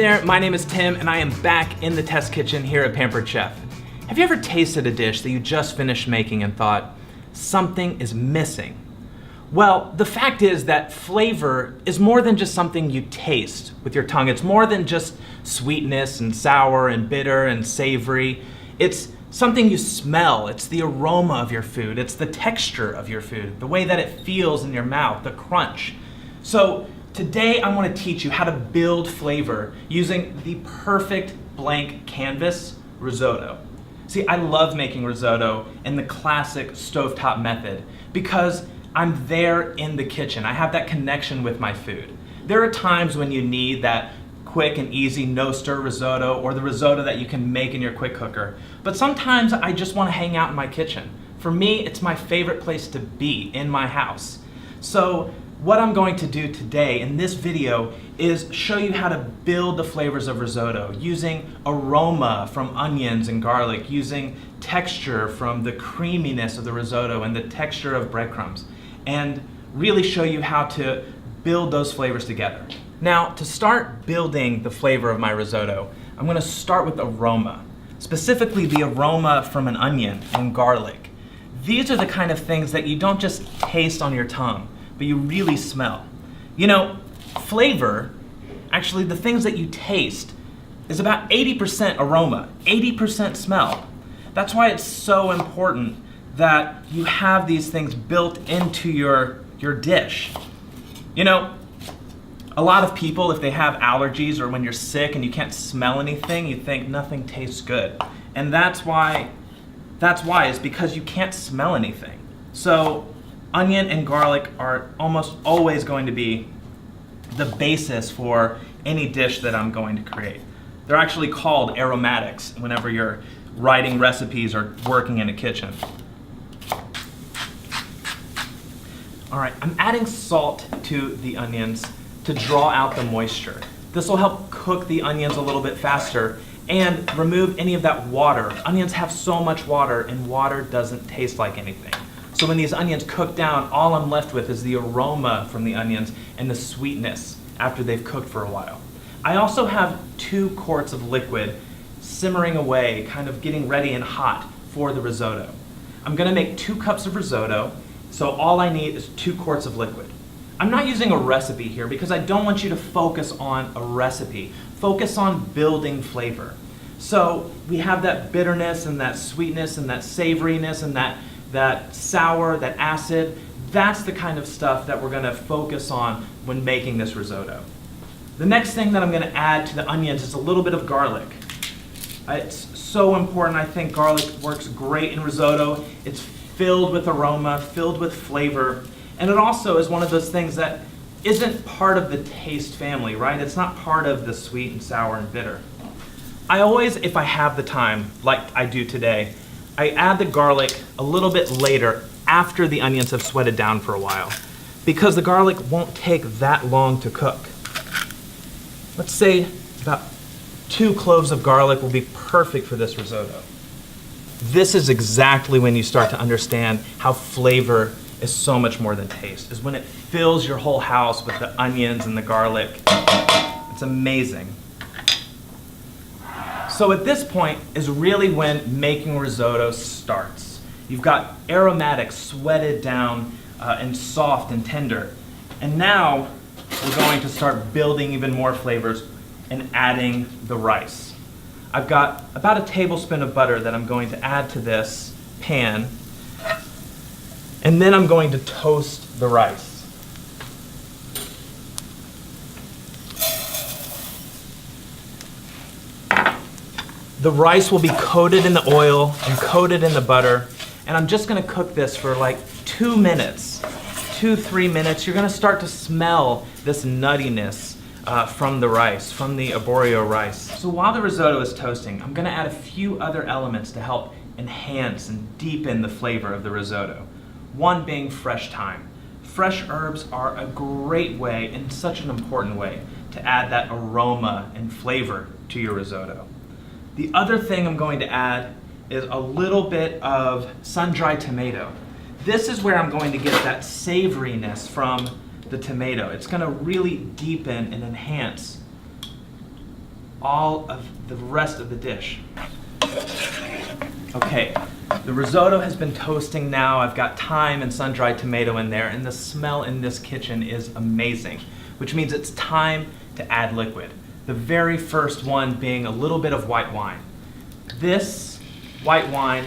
there, my name is Tim and I am back in the test kitchen here at Pampered Chef. Have you ever tasted a dish that you just finished making and thought, something is missing? Well, the fact is that flavor is more than just something you taste with your tongue. It's more than just sweetness and sour and bitter and savory. It's something you smell. It's the aroma of your food. It's the texture of your food, the way that it feels in your mouth, the crunch. So today I want to teach you how to build flavor using the perfect blank canvas risotto. See, I love making risotto in the classic stovetop method because I'm there in the kitchen. I have that connection with my food. There are times when you need that quick and easy no-stir risotto or the risotto that you can make in your quick cooker. But sometimes I just want to hang out in my kitchen. For me, it's my favorite place to be in my house. So what I'm going to do today in this video is show you how to build the flavors of risotto using aroma from onions and garlic, using texture from the creaminess of the risotto and the texture of breadcrumbs, and really show you how to build those flavors together. Now, to start building the flavor of my risotto, I'm going to start with aroma, specifically the aroma from an onion and garlic. These are the kind of things that you don't just taste on your tongue, but you really smell. You know, flavor, actually the things that you taste, is about 80% aroma, 80% smell. That's why it's so important that you have these things built into your dish. You know, a lot of people, if they have allergies or when you're sick and you can't smell anything, you think nothing tastes good. And that's why is because you can't smell anything. So onion and garlic are almost always going to be the basis for any dish that I'm going to create. They're actually called aromatics whenever you're writing recipes or working in a kitchen. All right, I'm adding salt to the onions to draw out the moisture. This will help cook the onions a little bit faster and remove any of that water. Onions have so much water and water doesn't taste like anything. So when these onions cook down, all I'm left with is the aroma from the onions and the sweetness after they've cooked for a while. I also have 2 quarts of liquid simmering away, kind of getting ready and hot for the risotto. I'm gonna make 2 cups of risotto, so all I need is 2 quarts of liquid. I'm not using a recipe here because I don't want you to focus on a recipe. Focus on building flavor. So we have that bitterness and that sweetness and that savoriness and that sour, that acid. That's the kind of stuff that we're gonna focus on when making this risotto. The next thing that I'm gonna add to the onions is a little bit of garlic. It's so important. I think garlic works great in risotto. It's filled with aroma, filled with flavor, and it also is one of those things that isn't part of the taste family, right? It's not part of the sweet and sour and bitter. I always, if I have the time, like I do today, I add the garlic a little bit later after the onions have sweated down for a while because the garlic won't take that long to cook. Let's say about 2 cloves of garlic will be perfect for this risotto. This is exactly when you start to understand how flavor is so much more than taste, is when it fills your whole house with the onions and the garlic. It's amazing. So at this point is really when making risotto starts. You've got aromatics sweated down and soft and tender. And now we're going to start building even more flavors and adding the rice. I've got about a tablespoon of butter that I'm going to add to this pan. And then I'm going to toast the rice. The rice will be coated in the oil and coated in the butter, and I'm just gonna cook this for like 2 minutes, 2-3 minutes. You're gonna start to smell this nuttiness from the rice, from the arborio rice. So while the risotto is toasting, I'm gonna add a few other elements to help enhance and deepen the flavor of the risotto. One being fresh thyme. Fresh herbs are a great way, and such an important way, to add that aroma and flavor to your risotto. The other thing I'm going to add is a little bit of sun-dried tomato. This is where I'm going to get that savoriness from the tomato. It's going to really deepen and enhance all of the rest of the dish. Okay, the risotto has been toasting now. I've got thyme and sun-dried tomato in there, and the smell in this kitchen is amazing, which means it's time to add liquid. The very first one being a little bit of white wine. This white wine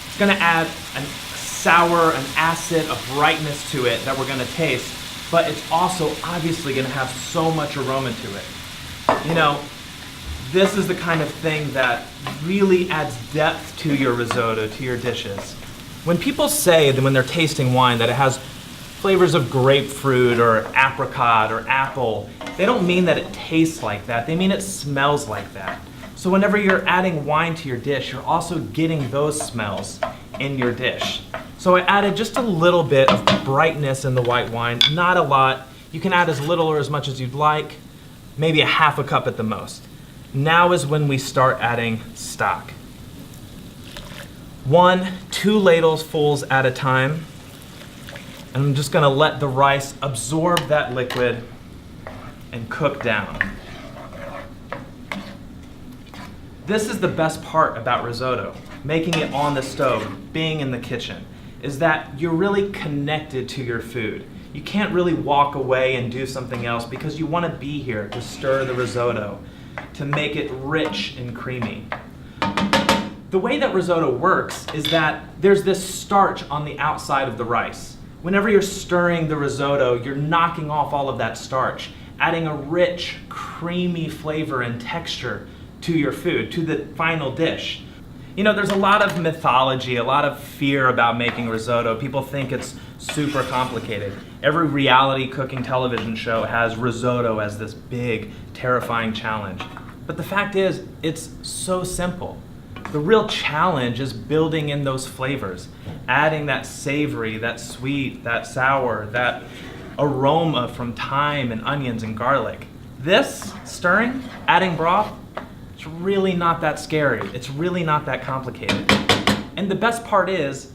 is going to add a sour, an acid, a brightness to it that we're going to taste, but it's also obviously going to have so much aroma to it. You know, this is the kind of thing that really adds depth to your risotto, to your dishes. When people say that when they're tasting wine that it has flavors of grapefruit or apricot or apple, they don't mean that it tastes like that, they mean it smells like that. So whenever you're adding wine to your dish, you're also getting those smells in your dish. So I added just a little bit of brightness in the white wine, not a lot. You can add as little or as much as you'd like, maybe a half a cup at the most. Now is when we start adding stock. 1-2 ladlefuls at a time. And I'm just gonna let the rice absorb that liquid and cook down. This is the best part about risotto, making it on the stove, being in the kitchen, is that you're really connected to your food. You can't really walk away and do something else because you want to be here to stir the risotto, to make it rich and creamy. The way that risotto works is that there's this starch on the outside of the rice. Whenever you're stirring the risotto, you're knocking off all of that starch, adding a rich, creamy flavor and texture to your food, to the final dish. You know, there's a lot of mythology, a lot of fear about making risotto. People think it's super complicated. Every reality cooking television show has risotto as this big, terrifying challenge. But the fact is, it's so simple. The real challenge is building in those flavors, adding that savory, that sweet, that sour, that aroma from thyme and onions and garlic. This, stirring, adding broth, it's really not that scary. It's really not that complicated. And the best part is,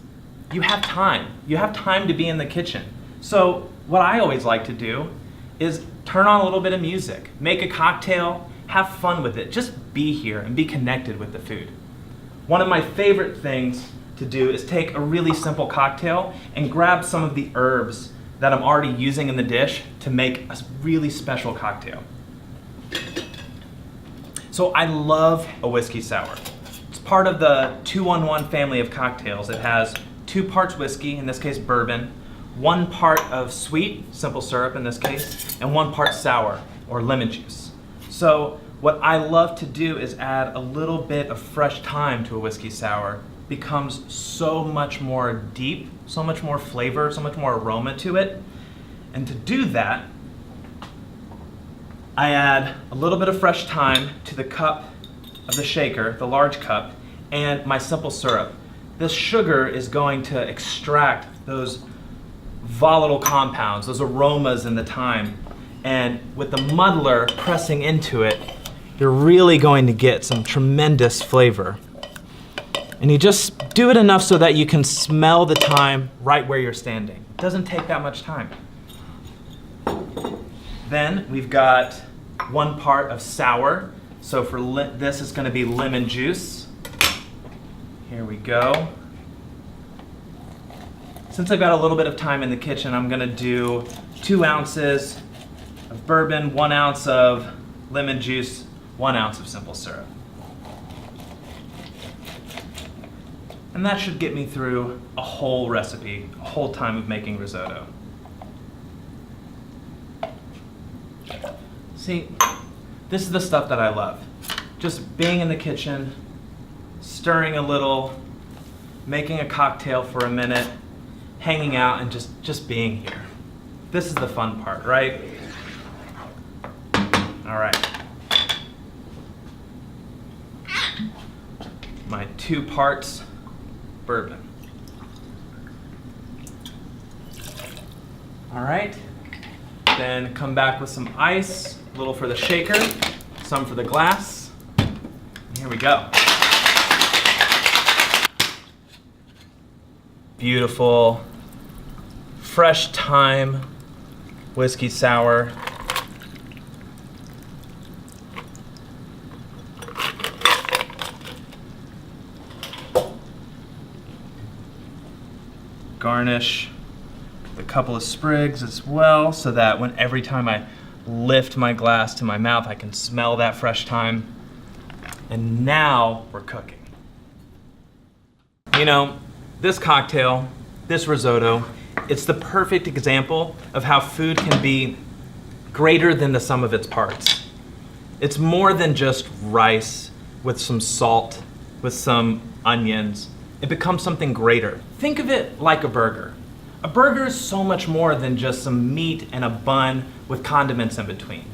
you have time. You have time to be in the kitchen. So what I always like to do is turn on a little bit of music, make a cocktail, have fun with it. Just be here and be connected with the food. One of my favorite things to do is take a really simple cocktail and grab some of the herbs that I'm already using in the dish to make a really special cocktail. So I love a whiskey sour. It's part of the 2-on-1 family of cocktails. It has 2 parts whiskey, in this case bourbon, 1 part of sweet, simple syrup in this case, and 1 part sour, or lemon juice. So what I love to do is add a little bit of fresh thyme to a whiskey sour. It becomes so much more deep, so much more flavor, so much more aroma to it. And to do that, I add a little bit of fresh thyme to the cup of the shaker, the large cup, and my simple syrup. This sugar is going to extract those volatile compounds, those aromas in the thyme. And with the muddler pressing into it, you're really going to get some tremendous flavor. And you just do it enough so that you can smell the thyme right where you're standing. It doesn't take that much time. Then we've got 1 part of sour. So for this is going to be lemon juice. Here we go. Since I've got a little bit of time in the kitchen, I'm going to do 2 ounces of bourbon, 1 ounce of lemon juice, 1 ounce of simple syrup. And that should get me through a whole recipe, a whole time of making risotto. See, this is the stuff that I love. Just being in the kitchen, stirring a little, making a cocktail for a minute, hanging out and just being here. This is the fun part, right? All right. My 2 parts bourbon. All right. Then come back with some ice, a little for the shaker, some for the glass. Here we go. Beautiful, fresh thyme, whiskey sour. garnish with a couple of sprigs as well, so that every time I lift my glass to my mouth, I can smell that fresh thyme. And now we're cooking. You know, this cocktail, this risotto, it's the perfect example of how food can be greater than the sum of its parts. It's more than just rice with some salt, with some onions. It becomes something greater. Think of it like a burger. A burger is so much more than just some meat and a bun with condiments in between.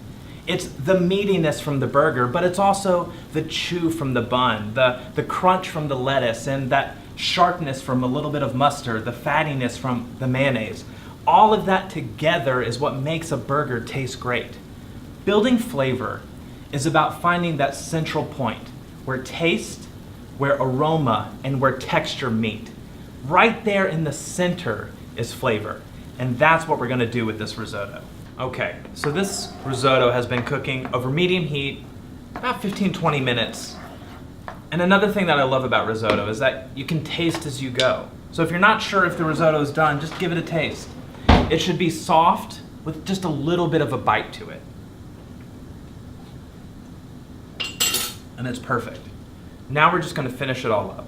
It's the meatiness from the burger, but it's also the chew from the bun, the crunch from the lettuce, and that sharpness from a little bit of mustard, the fattiness from the mayonnaise. All of that together is what makes a burger taste great. Building flavor is about finding that central point where taste, where aroma, and where texture meet. Right there in the center is flavor, and that's what we're gonna do with this risotto. Okay, so this risotto has been cooking over medium heat about 15-20 minutes. And another thing that I love about risotto is that you can taste as you go. So if you're not sure if the risotto is done, just give it a taste. It should be soft with just a little bit of a bite to it. And it's perfect. Now we're just gonna finish it all up.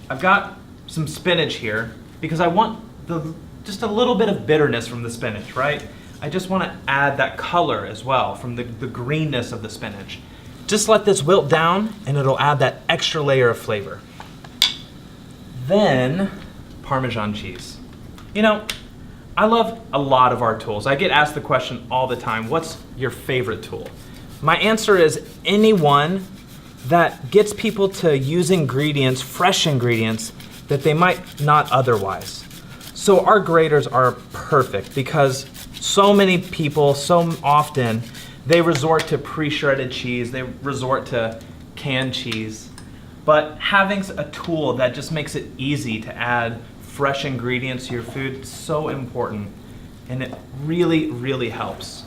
I've got some spinach here because I want just a little bit of bitterness from the spinach, right? I just want to add that color as well from the greenness of the spinach. Just let this wilt down and it'll add that extra layer of flavor. Then, Parmesan cheese. You know, I love a lot of our tools. I get asked the question all the time, what's your favorite tool? My answer is any one that gets people to use ingredients, fresh ingredients, that they might not otherwise. So our graters are perfect because so many people, so often, they resort to pre-shredded cheese, they resort to canned cheese. But having a tool that just makes it easy to add fresh ingredients to your food is so important, and it really, really helps.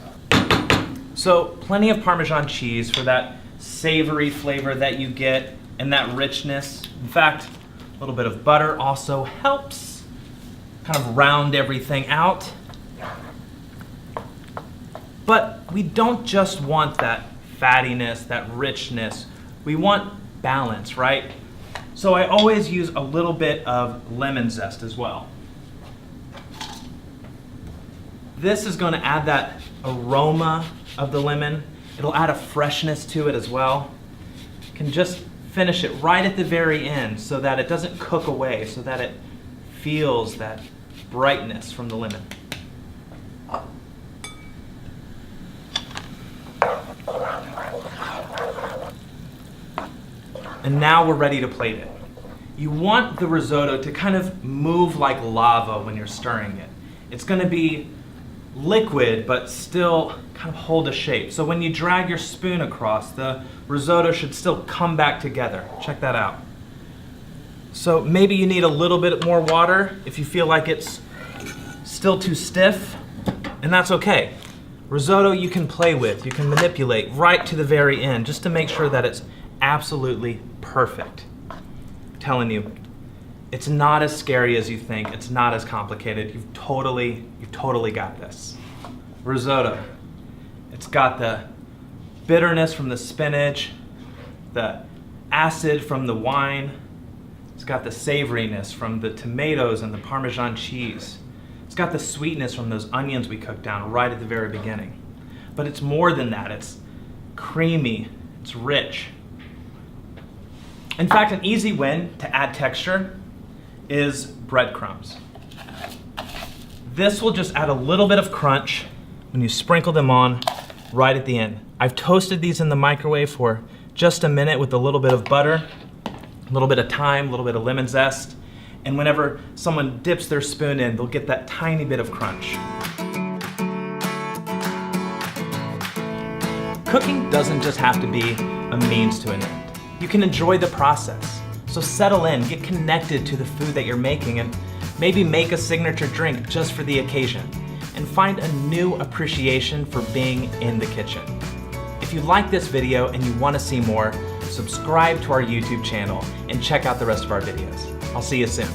So plenty of Parmesan cheese for that savory flavor that you get and that richness. In fact, a little bit of butter also helps kind of round everything out. But we don't just want that fattiness, that richness. We want balance, right? So I always use a little bit of lemon zest as well. This is going to add that aroma of the lemon. It'll add a freshness to it as well. You can just finish it right at the very end so that it doesn't cook away, so that it feels that brightness from the lemon. And now we're ready to plate it. You want the risotto to kind of move like lava when you're stirring it. It's going to be liquid, but still kind of hold a shape. So when you drag your spoon across, the risotto should still come back together. Check that out. So maybe you need a little bit more water if you feel like it's still too stiff, and that's okay. Risotto you can play with, you can manipulate right to the very end just to make sure that it's absolutely perfect. I'm telling you, it's not as scary as you think. It's not as complicated. You've totally got this. Risotto. It's got the bitterness from the spinach, the acid from the wine. It's got the savoriness from the tomatoes and the Parmesan cheese. It's got the sweetness from those onions we cooked down right at the very beginning. But it's more than that. It's creamy. It's rich. In fact, an easy win to add texture is breadcrumbs. This will just add a little bit of crunch when you sprinkle them on right at the end. I've toasted these in the microwave for just a minute with a little bit of butter, a little bit of thyme, a little bit of lemon zest, and whenever someone dips their spoon in, they'll get that tiny bit of crunch. Cooking doesn't just have to be a means to an end. You can enjoy the process. So settle in, get connected to the food that you're making, and maybe make a signature drink just for the occasion, and find a new appreciation for being in the kitchen. If you like this video and you want to see more, subscribe to our YouTube channel and check out the rest of our videos. I'll see you soon.